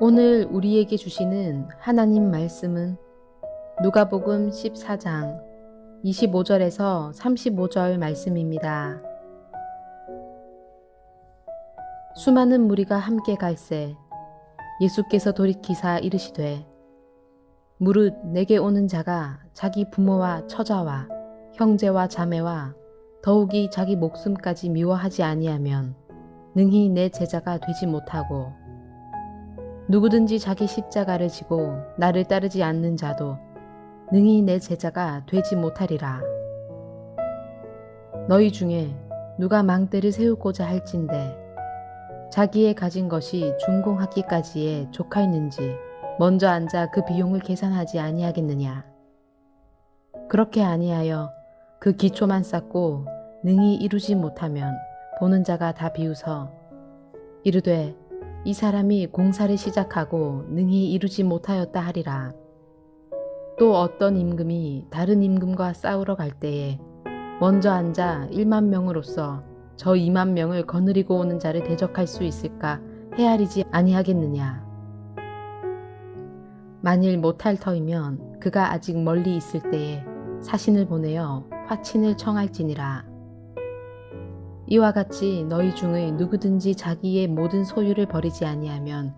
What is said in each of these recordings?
오늘 우리에게 주시는 하나님 말씀은 누가복음 14장 25절에서 35절 말씀입니다. 수많은 무리가 함께 갈새 예수께서 돌이키사 이르시되 무릇 내게 오는 자가 자기 부모와 처자와 형제와 자매와 더욱이 자기 목숨까지 미워하지 아니하면 능히 내 제자가 되지 못하고 누구든지 자기 십자가를 지고 나를 따르지 않는 자도 능히 내 제자가 되지 못하리라. 너희 중에 누가 망대를 세우고자 할진대 자기의 가진 것이 준공하기까지에 족하였는지 먼저 앉아 그 비용을 계산하지 아니하겠느냐. 그렇게 아니하여 그 기초만 쌓고 능히 이루지 못하면 보는 자가 다 비웃어 이르되 이 사람이 공사를 시작하고 능히 이루지 못하였다 하리라. 또 어떤 임금이 다른 임금과 싸우러 갈 때에 먼저 앉아 1만 명으로서 저 2만 명을 거느리고 오는 자를 대적할 수 있을까 헤아리지 아니하겠느냐. 만일 못할 터이면 그가 아직 멀리 있을 때에 사신을 보내어 화친을 청할지니라. 이와 같이 너희 중의 누구든지 자기의 모든 소유를 버리지 아니하면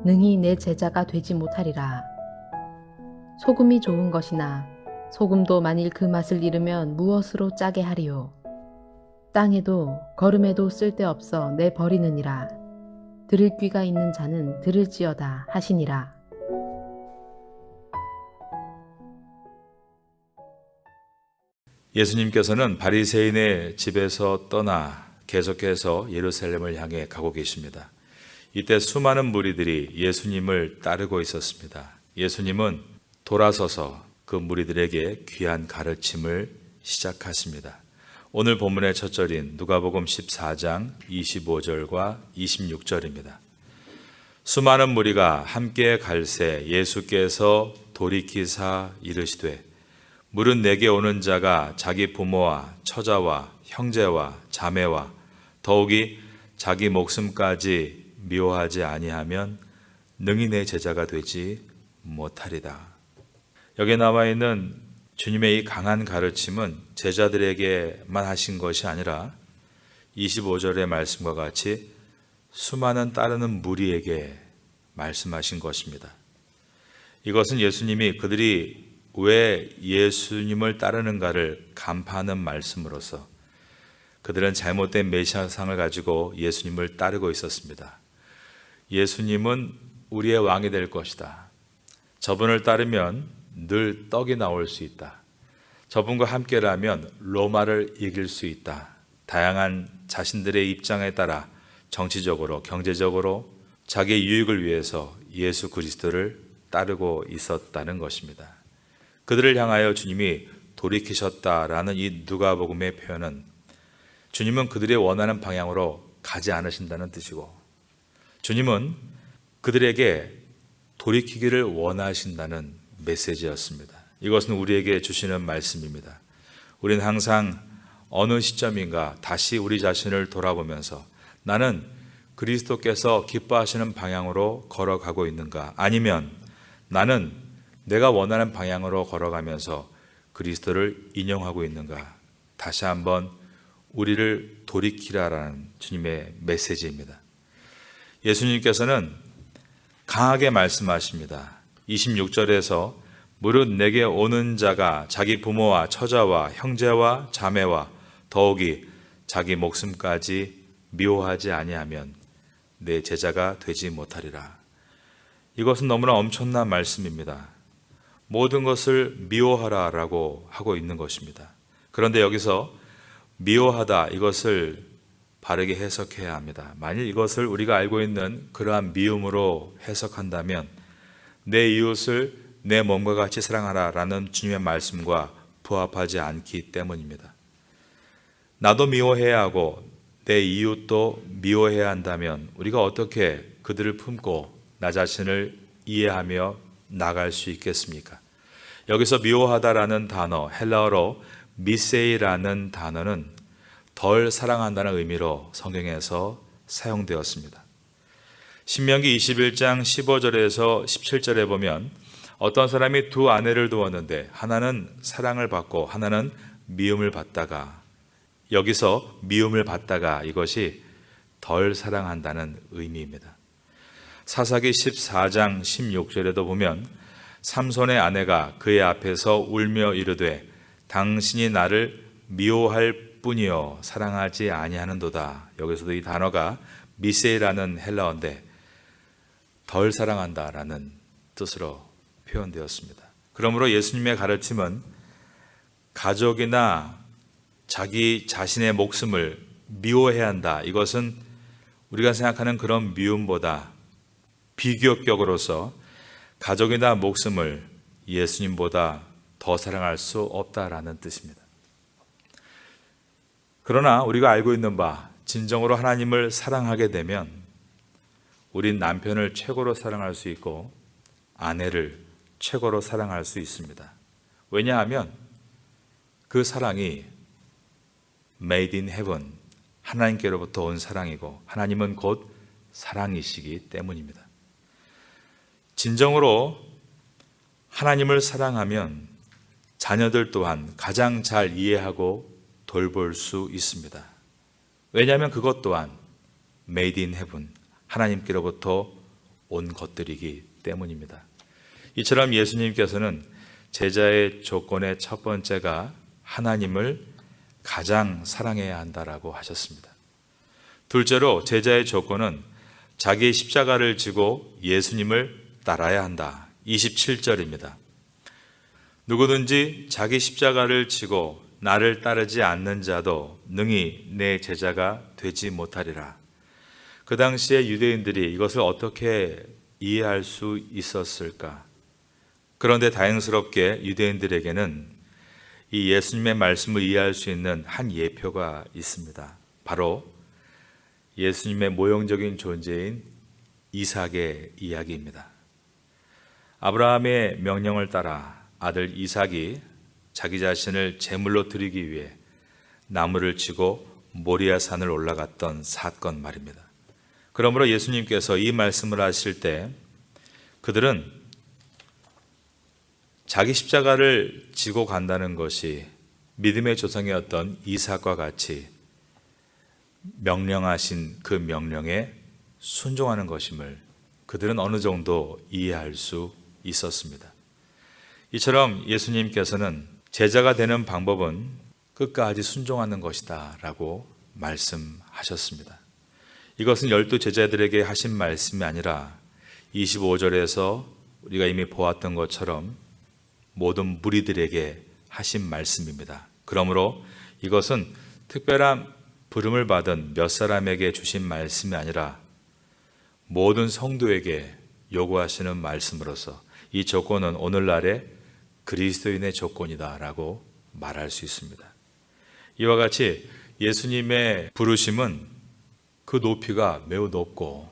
능히 내 제자가 되지 못하리라. 소금이 좋은 것이나 소금도 만일 그 맛을 잃으면 무엇으로 짜게 하리요. 땅에도 거름에도 쓸데없어 내 버리느니라. 들을 귀가 있는 자는 들을지어다 하시니라. 예수님께서는 바리새인의 집에서 떠나 계속해서 예루살렘을 향해 가고 계십니다. 이때 수많은 무리들이 예수님을 따르고 있었습니다. 예수님은 돌아서서 그 무리들에게 귀한 가르침을 시작하십니다. 오늘 본문의 첫 절인 누가복음 14장 25절과 26절입니다. 수많은 무리가 함께 갈새 예수께서 돌이키사 이르시되 무릇 내게 오는 자가 자기 부모와 처자와 형제와 자매와 더욱이 자기 목숨까지 미워하지 아니하면 능히 내 제자가 되지 못하리다. 여기에 나와 있는 주님의 이 강한 가르침은 제자들에게만 하신 것이 아니라 25절의 말씀과 같이 수많은 따르는 무리에게 말씀하신 것입니다. 이것은 예수님이 그들이 왜 예수님을 따르는가를 간파하는 말씀으로서 그들은 잘못된 메시아상을 가지고 예수님을 따르고 있었습니다. 예수님은 우리의 왕이 될 것이다. 저분을 따르면 늘 떡이 나올 수 있다. 저분과 함께라면 로마를 이길 수 있다. 다양한 자신들의 입장에 따라 정치적으로, 경제적으로 자기의 유익을 위해서 예수 그리스도를 따르고 있었다는 것입니다. 그들을 향하여 주님이 돌이키셨다라는 이 누가복음의 표현은 주님은 그들이 원하는 방향으로 가지 않으신다는 뜻이고 주님은 그들에게 돌이키기를 원하신다는 메시지였습니다. 이것은 우리에게 주시는 말씀입니다. 우리는 항상 어느 시점인가 다시 우리 자신을 돌아보면서 나는 그리스도께서 기뻐하시는 방향으로 걸어가고 있는가, 아니면 나는 내가 원하는 방향으로 걸어가면서 그리스도를 인용하고 있는가, 다시 한번 우리를 돌이키라라는 주님의 메시지입니다. 예수님께서는 강하게 말씀하십니다. 26절에서 무릇 내게 오는 자가 자기 부모와 처자와 형제와 자매와 더욱이 자기 목숨까지 미워하지 아니하면 내 제자가 되지 못하리라. 이것은 너무나 엄청난 말씀입니다. 모든 것을 미워하라라고 하고 있는 것입니다. 그런데 여기서 미워하다, 이것을 바르게 해석해야 합니다. 만일 이것을 우리가 알고 있는 그러한 미움으로 해석한다면 내 이웃을 내 몸과 같이 사랑하라라는 주님의 말씀과 부합하지 않기 때문입니다. 나도 미워해야 하고 내 이웃도 미워해야 한다면 우리가 어떻게 그들을 품고 나 자신을 이해하며 나갈 수 있겠습니까? 여기서 미워하다라는 단어, 헬라어로 미세이라는 단어는 덜 사랑한다는 의미로 성경에서 사용되었습니다. 신명기 21장 15절에서 17절에 보면 어떤 사람이 두 아내를 두었는데 하나는 사랑을 받고 하나는 미움을 받다가, 여기서 미움을 받다가 이것이 덜 사랑한다는 의미입니다. 사사기 14장 16절에도 보면 삼손의 아내가 그의 앞에서 울며 이르되 당신이 나를 미워할 뿐이요 사랑하지 아니하는도다. 여기서도 이 단어가 미세라는 헬라어인데 덜 사랑한다라는 뜻으로 표현되었습니다. 그러므로 예수님의 가르침은 가족이나 자기 자신의 목숨을 미워해야 한다. 이것은 우리가 생각하는 그런 미움보다 비교격으로서 가족이나 목숨을 예수님보다 더 사랑할 수 없다라는 뜻입니다. 그러나 우리가 알고 있는 바 진정으로 하나님을 사랑하게 되면 우린 남편을 최고로 사랑할 수 있고 아내를 최고로 사랑할 수 있습니다. 왜냐하면 그 사랑이 made in heaven, 하나님께로부터 온 사랑이고 하나님은 곧 사랑이시기 때문입니다. 진정으로 하나님을 사랑하면 자녀들 또한 가장 잘 이해하고 돌볼 수 있습니다. 왜냐하면 그것 또한 made in heaven, 하나님께로부터 온 것들이기 때문입니다. 이처럼 예수님께서는 제자의 조건의 첫 번째가 하나님을 가장 사랑해야 한다라고 하셨습니다. 둘째로 제자의 조건은 자기의 십자가를 지고 예수님을 따라야 한다. 27절입니다. 누구든지 자기 십자가를 지고 나를 따르지 않는 자도 능히 내 제자가 되지 못하리라. 그 당시에 유대인들이 이것을 어떻게 이해할 수 있었을까? 그런데 다행스럽게 유대인들에게는 이 예수님의 말씀을 이해할 수 있는 한 예표가 있습니다. 바로 예수님의 모형적인 존재인 이삭의 이야기입니다. 아브라함의 명령을 따라 아들 이삭이 자기 자신을 제물로 드리기 위해 나무를 치고 모리아 산을 올라갔던 사건 말입니다. 그러므로 예수님께서 이 말씀을 하실 때 그들은 자기 십자가를 지고 간다는 것이 믿음의 조상이었던 이삭과 같이 명령하신 그 명령에 순종하는 것임을 그들은 어느 정도 이해할 수 있었습니다. 이처럼 예수님께서는 제자가 되는 방법은 끝까지 순종하는 것이다 라고 말씀하셨습니다. 이것은 12 제자들에게 하신 말씀이 아니라 25절에서 우리가 이미 보았던 것처럼 모든 무리들에게 하신 말씀입니다. 그러므로 이것은 특별한 부름을 받은 몇 사람에게 주신 말씀이 아니라 모든 성도에게 요구하시는 말씀으로서 이 조건은 오늘날의 그리스도인의 조건이다라고 말할 수 있습니다. 이와 같이 예수님의 부르심은 그 높이가 매우 높고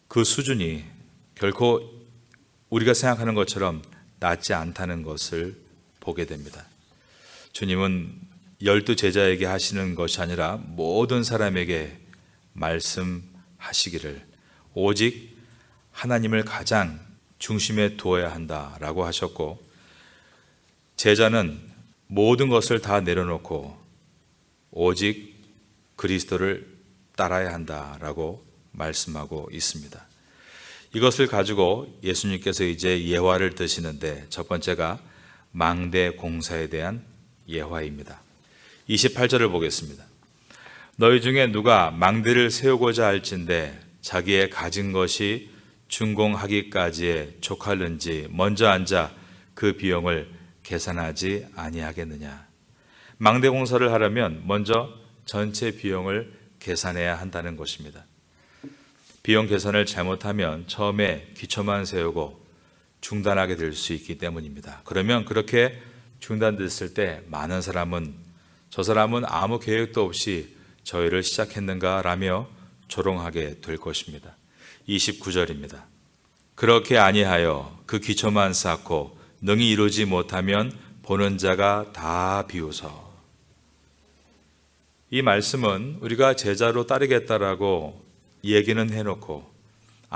그 수준이 결코 우리가 생각하는 것처럼 낮지 않다는 것을 보게 됩니다. 주님은 12 제자에게 하시는 것이 아니라 모든 사람에게 말씀하시기를 오직 하나님을 가장 중심에 두어야 한다라고 하셨고, 제자는 모든 것을 다 내려놓고 오직 그리스도를 따라야 한다라고 말씀하고 있습니다. 이것을 가지고 예수님께서 이제 예화를 드시는데 첫 번째가 망대 공사에 대한 예화입니다. 28절을 보겠습니다. 너희 중에 누가 망대를 세우고자 할진대 자기의 가진 것이 준공하기까지에 족하는지 먼저 앉아 그 비용을 계산하지 아니하겠느냐. 망대 공사를 하려면 먼저 전체 비용을 계산해야 한다는 것입니다. 비용 계산을 잘못하면 처음에 기초만 세우고 중단하게 될 수 있기 때문입니다. 그러면 그렇게 중단됐을 때 많은 사람은 저 사람은 아무 계획도 없이 저 일을 시작했는가 라며 조롱하게 될 것입니다. 29절입니다. 그렇게 아니하여 그 기초만 쌓고 능히 이루지 못하면 보는 자가 다 비웃어. 이 말씀은 우리가 제자로 따르겠다라고 얘기는 해놓고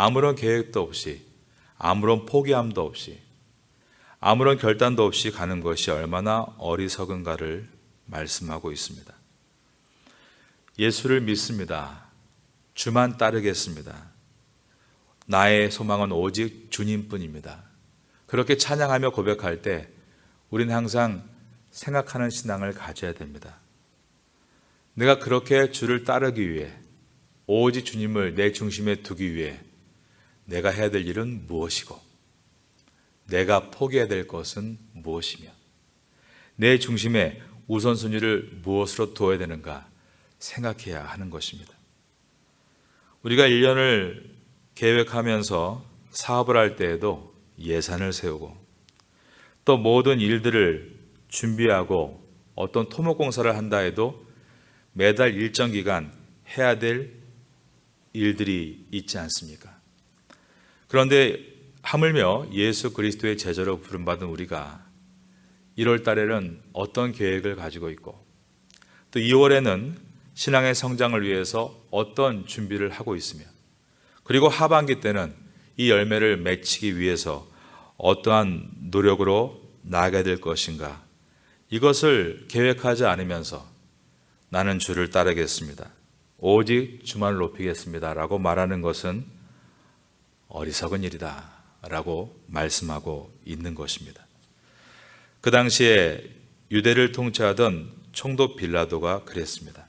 아무런 계획도 없이, 아무런 포기함도 없이, 아무런 결단도 없이 가는 것이 얼마나 어리석은가를 말씀하고 있습니다. 예수를 믿습니다. 주만 따르겠습니다. 나의 소망은 오직 주님뿐입니다. 그렇게 찬양하며 고백할 때 우리는 항상 생각하는 신앙을 가져야 됩니다. 내가 그렇게 주를 따르기 위해, 오직 주님을 내 중심에 두기 위해 내가 해야 될 일은 무엇이고, 내가 포기해야 될 것은 무엇이며, 내 중심에 우선순위를 무엇으로 두어야 되는가 생각해야 하는 것입니다. 우리가 1년을 계획하면서 사업을 할 때에도 예산을 세우고, 또 모든 일들을 준비하고 어떤 토목공사를 한다 해도 매달 일정 기간 해야 될 일들이 있지 않습니까? 그런데 하물며 예수 그리스도의 제자로 부름받은 우리가 1월 달에는 어떤 계획을 가지고 있고, 또 2월에는 신앙의 성장을 위해서 어떤 준비를 하고 있으며, 그리고 하반기 때는 이 열매를 맺히기 위해서 어떠한 노력으로 나아가야 될 것인가, 이것을 계획하지 않으면서 나는 주를 따르겠습니다, 오직 주만 높이겠습니다 라고 말하는 것은 어리석은 일이다 라고 말씀하고 있는 것입니다. 그 당시에 유대를 통치하던 총독 빌라도가 그랬습니다.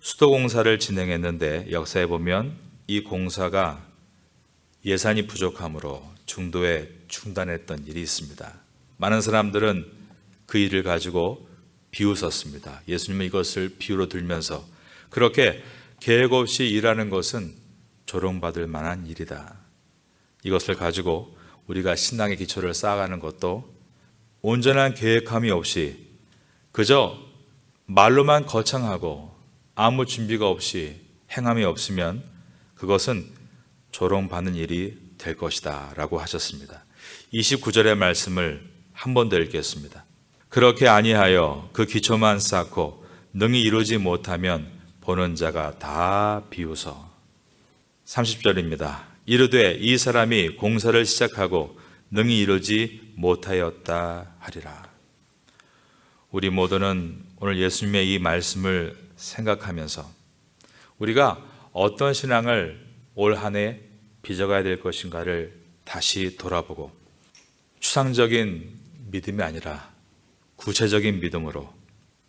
수도공사를 진행했는데 역사에 보면 이 공사가 예산이 부족함으로 중도에 중단했던 일이 있습니다. 많은 사람들은 그 일을 가지고 비웃었습니다. 예수님은 이것을 비유로 들면서 그렇게 계획 없이 일하는 것은 조롱받을 만한 일이다. 이것을 가지고 우리가 신앙의 기초를 쌓아가는 것도 온전한 계획함이 없이 그저 말로만 거창하고 아무 준비가 없이 행함이 없으면 그것은 조롱받는 일이 될 것이다 라고 하셨습니다. 29절의 말씀을 한 번 더 읽겠습니다. 그렇게 아니하여 그 기초만 쌓고 능히 이루지 못하면 보는 자가 다 비웃어. 30절입니다. 이르되 이 사람이 공사를 시작하고 능히 이루지 못하였다 하리라. 우리 모두는 오늘 예수님의 이 말씀을 생각하면서 우리가 어떤 신앙을 올 한 해 빚어가야 될 것인가를 다시 돌아보고 추상적인 믿음이 아니라 구체적인 믿음으로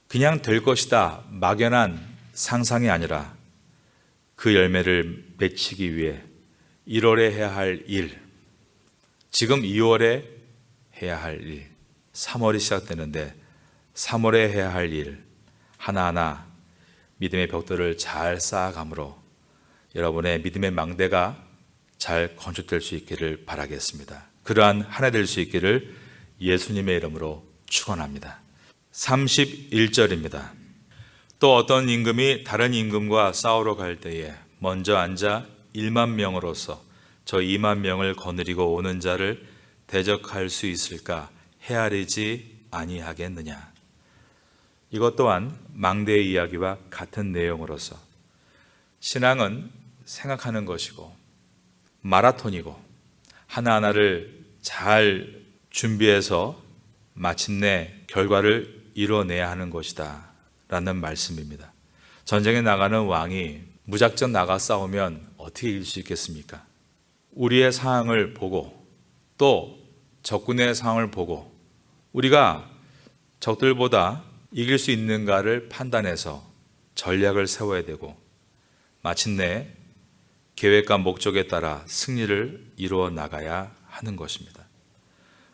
그냥 될 것이다 막연한 상상이 아니라 그 열매를 맺히기 위해 1월에 해야 할 일, 지금 2월에 해야 할 일, 3월이 시작되는데 3월에 해야 할 일 하나하나 믿음의 벽돌을 잘 쌓아감으로 여러분의 믿음의 망대가 잘 건축될 수 있기를 바라겠습니다. 그러한 한 해 될 수 있기를 예수님의 이름으로 축원합니다. 31절입니다. 또 어떤 임금이 다른 임금과 싸우러 갈 때에 먼저 앉아 1만 명으로서 저 2만 명을 거느리고 오는 자를 대적할 수 있을까 헤아리지 아니하겠느냐. 이것 또한 망대의 이야기와 같은 내용으로서 신앙은 생각하는 것이고 마라톤이고 하나하나를 잘 준비해서 마침내 결과를 이뤄내야 하는 것이다 라는 말씀입니다. 전쟁에 나가는 왕이 무작정 나가 싸우면 어떻게 이길 수 있겠습니까? 우리의 상황을 보고 또 적군의 상황을 보고 우리가 적들보다 이길 수 있는가를 판단해서 전략을 세워야 되고 마침내 계획과 목적에 따라 승리를 이루어 나가야 하는 것입니다.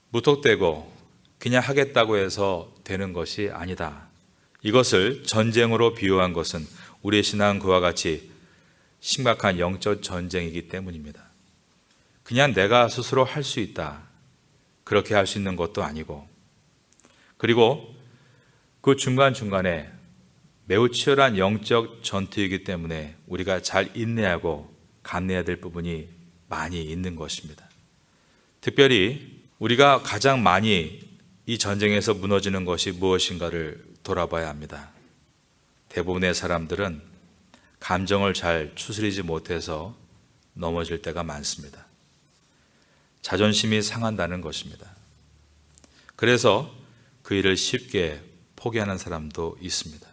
무턱대고 그냥 하겠다고 해서 되는 것이 아니다. 이것을 전쟁으로 비유한 것은 우리의 신앙은 그와 같이 심각한 영적 전쟁이기 때문입니다. 그냥 내가 스스로 할 수 있다. 그렇게 할 수 있는 것도 아니고 그리고 그 중간중간에 매우 치열한 영적 전투이기 때문에 우리가 잘 인내하고 감내해야 될 부분이 많이 있는 것입니다. 특별히 우리가 가장 많이 이 전쟁에서 무너지는 것이 무엇인가를 돌아봐야 합니다. 대부분의 사람들은 감정을 잘 추스리지 못해서 넘어질 때가 많습니다. 자존심이 상한다는 것입니다. 그래서 그 일을 쉽게 포기하는 사람도 있습니다.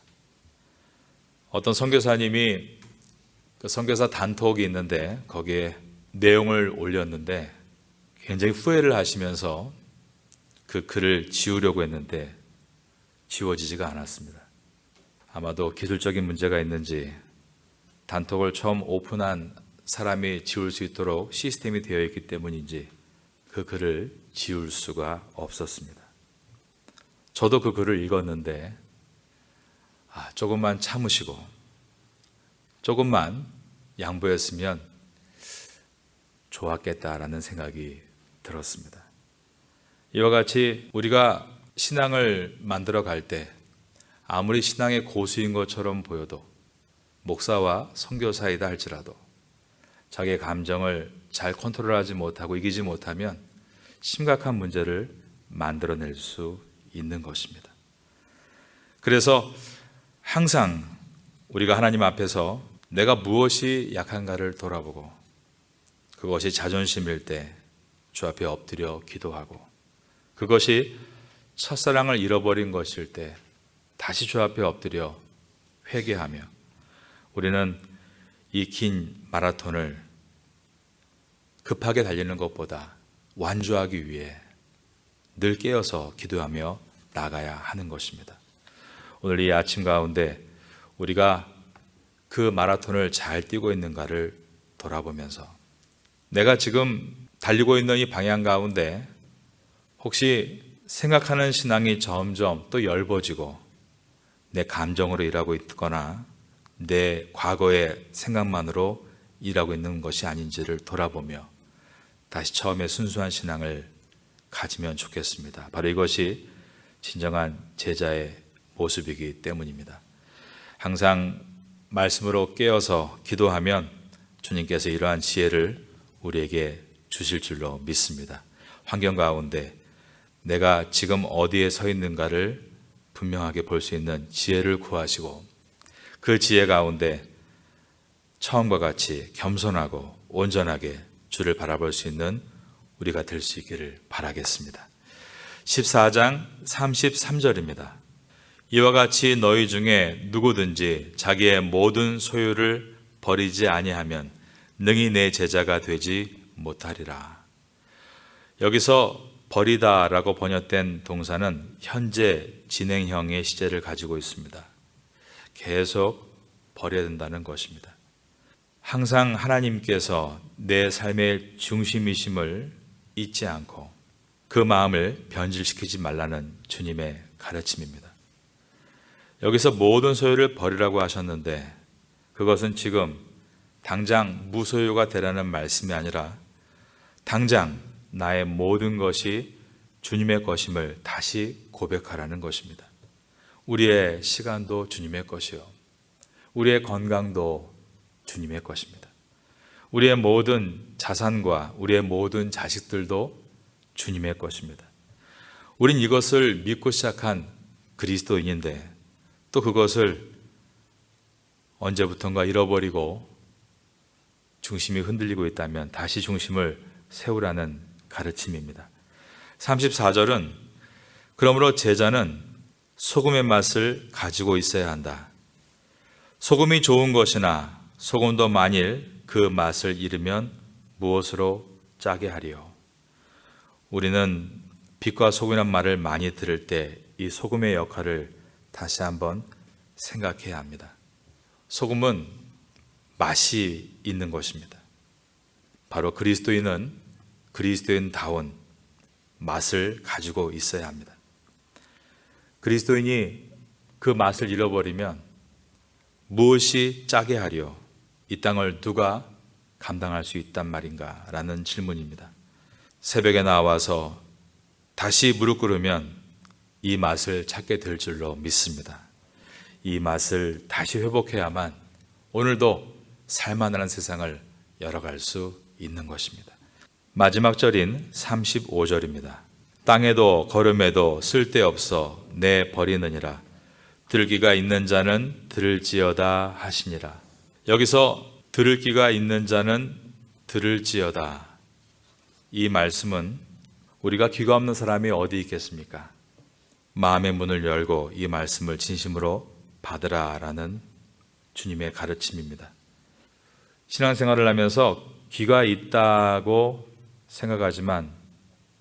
어떤 선교사님이 그 선교사 단톡이 있는데 거기에 내용을 올렸는데 굉장히 후회를 하시면서 그 글을 지우려고 했는데 지워지지가 않았습니다. 아마도 기술적인 문제가 있는지 단톡을 처음 오픈한 사람이 지울 수 있도록 시스템이 되어 있기 때문인지 그 글을 지울 수가 없었습니다. 저도 그 글을 읽었는데 조금만 참으시고 조금만 양보했으면 좋았겠다라는 생각이 들었습니다. 이와 같이 우리가 신앙을 만들어 갈 때 아무리 신앙의 고수인 것처럼 보여도 목사와 선교사이다 할지라도 자기의 감정을 잘 컨트롤하지 못하고 이기지 못하면 심각한 문제를 만들어낼 수 있는 것입니다. 그래서 항상 우리가 하나님 앞에서 내가 무엇이 약한가를 돌아보고 그것이 자존심일 때 주 앞에 엎드려 기도하고 그것이 첫사랑을 잃어버린 것일 때 다시 주 앞에 엎드려 회개하며 우리는 이 긴 마라톤을 급하게 달리는 것보다 완주하기 위해 늘 깨어서 기도하며 나가야 하는 것입니다. 오늘 이 아침 가운데 우리가 그 마라톤을 잘 뛰고 있는가를 돌아보면서 내가 지금 달리고 있는 이 방향 가운데 혹시 생각하는 신앙이 점점 또 엷어지고 내 감정으로 일하고 있거나 내 과거의 생각만으로 일하고 있는 것이 아닌지를 돌아보며 다시 처음에 순수한 신앙을 가지면 좋겠습니다. 바로 이것이 진정한 제자의 모습이기 때문입니다. 항상 말씀으로 깨어서 기도하면 주님께서 이러한 지혜를 우리에게 주실 줄로 믿습니다. 환경 가운데 내가 지금 어디에 서 있는가를 분명하게 볼 수 있는 지혜를 구하시고 그 지혜 가운데 처음과 같이 겸손하고 온전하게 주를 바라볼 수 있는 우리가 될 수 있기를 바라겠습니다. 14장 33절입니다. 이와 같이 너희 중에 누구든지 자기의 모든 소유를 버리지 아니하면 능히 내 제자가 되지 못하리라. 여기서 버리다라고 번역된 동사는 현재 진행형의 시제를 가지고 있습니다. 계속 버려야 된다는 것입니다. 항상 하나님께서 내 삶의 중심이심을 잊지 않고 그 마음을 변질시키지 말라는 주님의 가르침입니다. 여기서 모든 소유를 버리라고 하셨는데 그것은 지금 당장 무소유가 되라는 말씀이 아니라 당장 나의 모든 것이 주님의 것임을 다시 고백하라는 것입니다. 우리의 시간도 주님의 것이요, 우리의 건강도 주님의 것입니다. 우리의 모든 자산과 우리의 모든 자식들도 주님의 것입니다. 우린 이것을 믿고 시작한 그리스도인인데 또 그것을 언제부턴가 잃어버리고 중심이 흔들리고 있다면 다시 중심을 세우라는 가르침입니다. 34절은 그러므로 제자는 소금의 맛을 가지고 있어야 한다. 소금이 좋은 것이나 소금도 만일 그 맛을 잃으면 무엇으로 짜게 하리요. 우리는 빛과 소금이란 말을 많이 들을 때 이 소금의 역할을 다시 한번 생각해야 합니다. 소금은 맛이 있는 것입니다. 바로 그리스도인은 그리스도인다운 맛을 가지고 있어야 합니다. 그리스도인이 그 맛을 잃어버리면 무엇이 짜게 하려 이 땅을 누가 감당할 수 있단 말인가 라는 질문입니다. 새벽에 나와서 다시 무릎 꿇으면 이 맛을 찾게 될 줄로 믿습니다. 이 맛을 다시 회복해야만 오늘도 살만한 세상을 열어갈 수 있는 것입니다. 마지막 절인 35절입니다. 땅에도 거름에도 쓸데없어 내 버리느니라. 들기가 있는 자는 들을지어다 하시니라. 여기서 들을 기가 있는 자는 들을지어다. 이 말씀은 우리가 귀가 없는 사람이 어디 있겠습니까? 마음의 문을 열고 이 말씀을 진심으로 받으라라는 주님의 가르침입니다. 신앙생활을 하면서 귀가 있다고 생각하지만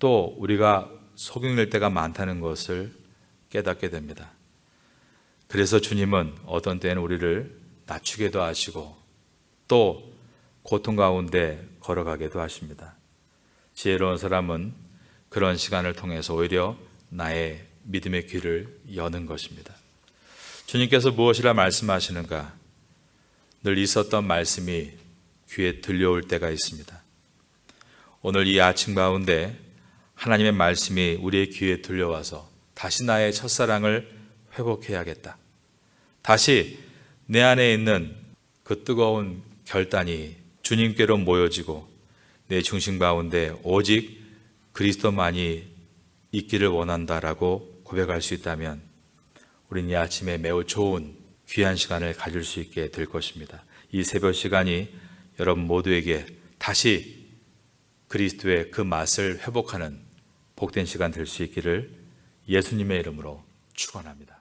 또 우리가 속임일 때가 많다는 것을 깨닫게 됩니다. 그래서 주님은 어떤 때는 우리를 낮추게도 하시고 또 고통 가운데 걸어가게도 하십니다. 지혜로운 사람은 그런 시간을 통해서 오히려 나의 믿음의 귀를 여는 것입니다. 주님께서 무엇이라 말씀하시는가? 늘 있었던 말씀이 귀에 들려올 때가 있습니다. 오늘 이 아침 가운데 하나님의 말씀이 우리의 귀에 들려와서 다시 나의 첫사랑을 회복해야겠다. 다시 내 안에 있는 그 뜨거운 결단이 주님께로 모여지고 내 중심 가운데 오직 그리스도만이 있기를 원한다라고 고백할 수 있다면 우리는 이 아침에 매우 좋은 귀한 시간을 가질 수 있게 될 것입니다. 이 새벽 시간이 여러분 모두에게 다시 그리스도의 그 맛을 회복하는 복된 시간 될 수 있기를 예수님의 이름으로 축원합니다.